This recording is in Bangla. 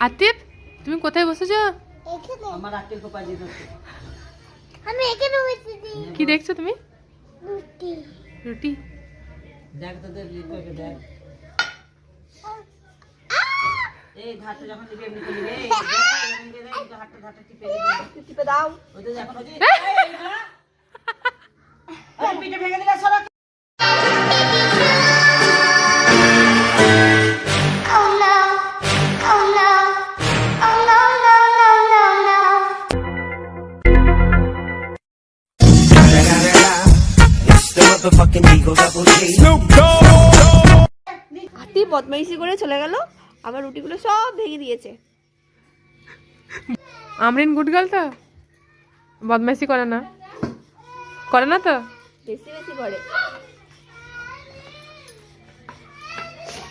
আতিফ তুমি কোথায় বসেছো? আমার আত্মীয় কোপায় দিতে আমি এখানে বসেছি। কি দেখছো তুমি? রুটি। রুটি। দেখ তোদের লিখবে দেখ। এই ধারটা যখন নিবি এমনি করে নিবি। এই হাতটা টিপে দাও। ওদের যখন ওই পিঠে ভেঙে দিলে সরা। হাতি বদমাইশি করে চলে গেল, আমার রুটিগুলো সব ভেঙে দিয়েছে। আমরিন গুড গার্ল তো, বদমাইশি করে না তো? বেশি বেশি করে।